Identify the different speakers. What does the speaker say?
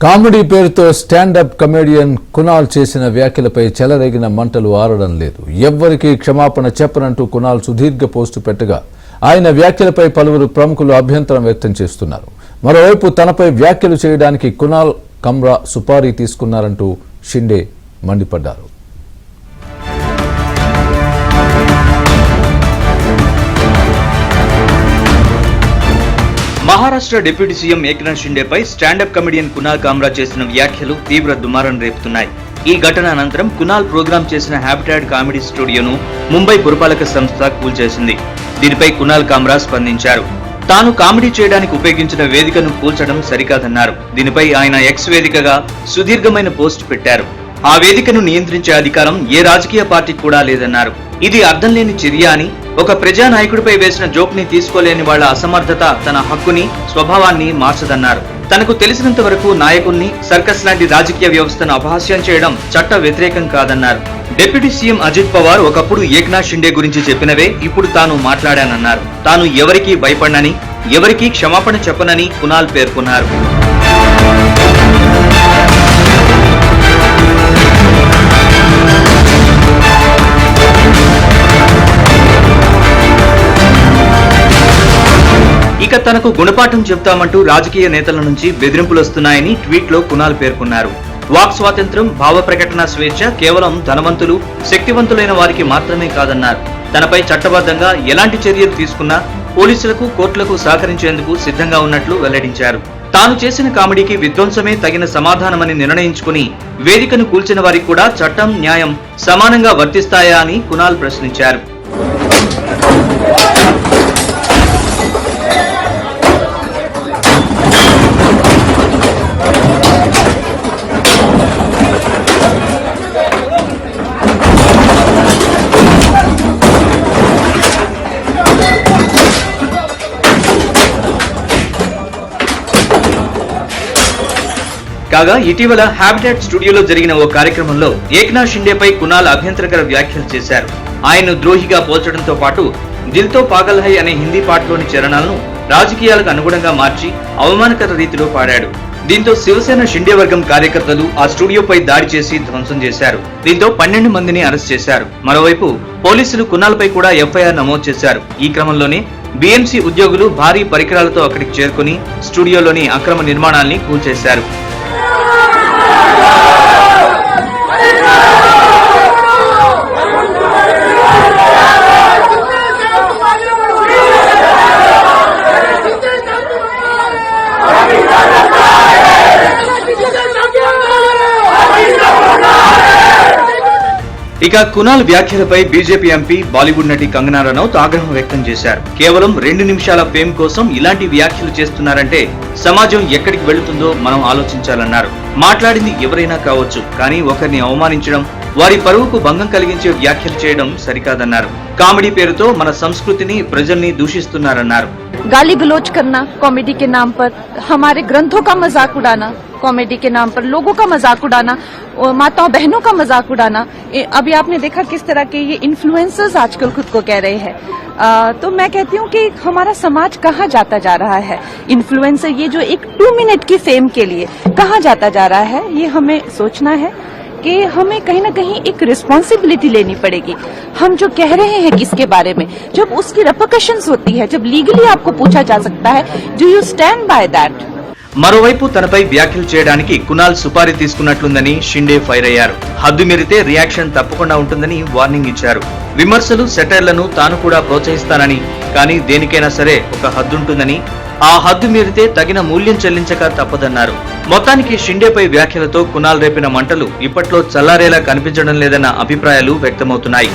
Speaker 1: Comedy పేరుతో stand up comedian Kunal చేసిన వ్యాఖ్యలపై చెలరేగిన మంటలు ఆరడం లేదు. ఎవ్వరికీ క్షమాపణ చెప్పనంటూ కునాల్ సుదీర్ఘ పోస్టు పెట్టగా ఆయన వ్యాఖ్యలపై పలువురు ప్రముఖులు అభ్యంతరం వ్యక్తం చేస్తున్నారు. మరోవైపు తనపై వ్యాఖ్యలు చేయడానికి కునాల్ కమ్రా సుపారీ తీసుకున్నారంటూ షిండే మండిపడ్డారు.
Speaker 2: మహారాష్ట్ర డిప్యూటీ సీఎం ఏక్నాథ్ షిండేపై స్టాండప్ కమెడియన్ కునాల్ కామ్రా చేసిన వ్యాఖ్యలు తీవ్ర దుమారం రేపుతున్నాయి. ఈ ఘటన అనంతరం కునాల్ ప్రోగ్రాం చేసిన హ్యాబిటాట్ కామెడీ స్టూడియోను ముంబై పురపాలక సంస్థ కూల్చేసింది. దీనిపై కునాల్ కామ్రా స్పందించారు. తాను కామెడీ చేయడానికి ఉపయోగించిన వేదికను కూల్చడం సరికాదన్నారు. దీనిపై ఆయన ఎక్స్ వేదికగా సుదీర్ఘమైన పోస్ట్ పెట్టారు. ఆ వేదికను నియంత్రించే అధికారం ఏ రాజకీయ పార్టీకి కూడా లేదన్నారు. ఇది అర్థం లేని చర్య అని, ఒక ప్రజానాయకుడిపై వేసిన జోక్ ని తీసుకోలేని వాళ్ల అసమర్థత తన హక్కుని, స్వభావాన్ని మార్చదన్నారు. తనకు తెలిసినంత వరకు నాయకుణ్ణి, సర్కస్ లాంటి రాజకీయ వ్యవస్థను అపహాస్యం చేయడం చట్ట వ్యతిరేకం కాదన్నారు. డిప్యూటీ సీఎం అజిత్ పవార్ ఒకప్పుడు ఏక్నాథ్ షిండే గురించి చెప్పినవే ఇప్పుడు తాను మాట్లాడానన్నారు. తాను ఎవరికీ భయపడనని, ఎవరికీ క్షమాపణ చెప్పనని కునాల్ పేర్కొన్నారు. ఇక తనకు గుణపాఠం చెప్తామంటూ రాజకీయ నేతల నుంచి బెదిరింపులు వస్తున్నాయని ట్వీట్ లో కునాల్ పేర్కొన్నారు. వాక్ స్వాతంత్ర్యం, భావ ప్రకటన స్వేచ్ఛ కేవలం ధనవంతులు, శక్తివంతులైన వారికి మాత్రమే కాదన్నారు. తనపై చట్టబద్ధంగా ఎలాంటి చర్యలు తీసుకున్నా పోలీసులకు, కోర్టులకు సహకరించేందుకు సిద్ధంగా ఉన్నట్లు వెల్లడించారు. తాను చేసిన కామెడీకి విధ్వంసమే తగిన సమాధానమని నిర్ణయించుకుని వేదికను కూల్చిన వారికి కూడా చట్టం, న్యాయం సమానంగా వర్తిస్తాయా అని కునాల్ ప్రశ్నించారు. కాగా ఇటీవల హ్యాబిటాట్ స్టూడియోలో జరిగిన ఓ కార్యక్రమంలో ఏక్నాథ్ షిండేపై కునాల్ అభ్యంతరకర వ్యాఖ్యలు చేశారు. ఆయన్ను ద్రోహిగా పోల్చడంతో పాటు దిల్ తో పాగల్ హై అనే హిందీ పాటలోని చరణాలను రాజకీయాలకు అనుగుణంగా మార్చి అవమానకర రీతిలో పాడాడు. దీంతో శివసేన షిండే వర్గం కార్యకర్తలు ఆ స్టూడియోపై దాడి చేసి ధ్వంసం చేశారు. దీంతో 12 మందిని అరెస్ట్ చేశారు. మరోవైపు పోలీసులు కునాల్ పై కూడా ఎఫ్ఐఆర్ నమోదు చేశారు. ఈ క్రమంలోనే బీఎంసీ ఉద్యోగులు భారీ పరికరాలతో అక్కడికి చేరుకుని స్టూడియోలోని అక్రమ నిర్మాణాల్ని కూల్చేశారు. ఇక కునాల్ వ్యాఖ్యలపై బీజేపీ ఎంపీ, బాలీవుడ్ నటి కంగనా రనౌత్ ఆగ్రహం వ్యక్తం చేశారు. కేవలం 2 నిమిషాల ఫేమ్ కోసం ఇలాంటి వ్యాఖ్యలు చేస్తున్నారంటే సమాజం ఎక్కడికి వెళుతుందో మనం ఆలోచించాలన్నారు. మాట్లాడింది ఎవరైనా కావచ్చు, కానీ ఒకరిని అవమానించడం, వారి పరువుకు భంగం కలిగించే వ్యాఖ్యలు చేయడం సరికాదన్నారు. కామెడీ పేరుతో మన సంస్కృతిని, ప్రజల్ని దూషిస్తున్నారన్నారు.
Speaker 3: गाली गलौज करना कॉमेडी के नाम पर, हमारे ग्रंथों का मजाक उड़ाना कॉमेडी के नाम पर, लोगों का मजाक उड़ाना, माताओं बहनों का मजाक उड़ाना। अभी आपने देखा किस तरह के ये इन्फ्लुएंसर्स आजकल खुद को कह रहे हैं। तो मैं कहती हूँ कि हमारा समाज कहाँ जाता जा रहा है। इन्फ्लुएंसर ये जो एक 2 मिनट की फेम के लिए कहाँ जाता जा रहा है, ये हमें सोचना है कि हमें कहीं ना कहीं एक रिस्पॉन्सिबिलिटी लेनी पड़ेगी. हम जो कह रहे हैं किसके बारे में, जब उसकी रेपरकशंस होती है, जब लीगली आपको पूछा जा सकता है, do you stand by that.
Speaker 2: మరోవైపు తనపై వ్యాఖ్యలు చేయడానికి కునాల్ సుపారీ తీసుకున్నట్లుందని షిండే ఫైర్ అయ్యారు. హద్దు మీరితే రియాక్షన్ తప్పకుండా ఉంటుందని వార్నింగ్ ఇచ్చారు. విమర్శలు, సెటైర్లను తాను కూడా ప్రోత్సహిస్తానని, కానీ దేనికైనా సరే ఒక హద్దుంటుందని, ఆ హద్దు మీరితే తగిన మూల్యం చెల్లించక తప్పదన్నారు. మొత్తానికి షిండేపై వ్యాఖ్యలతో కునాల్ రేపిన మంటలు ఇప్పట్లో చల్లారేలా కనిపించడం లేదన్న అభిప్రాయాలు వ్యక్తమవుతున్నాయి.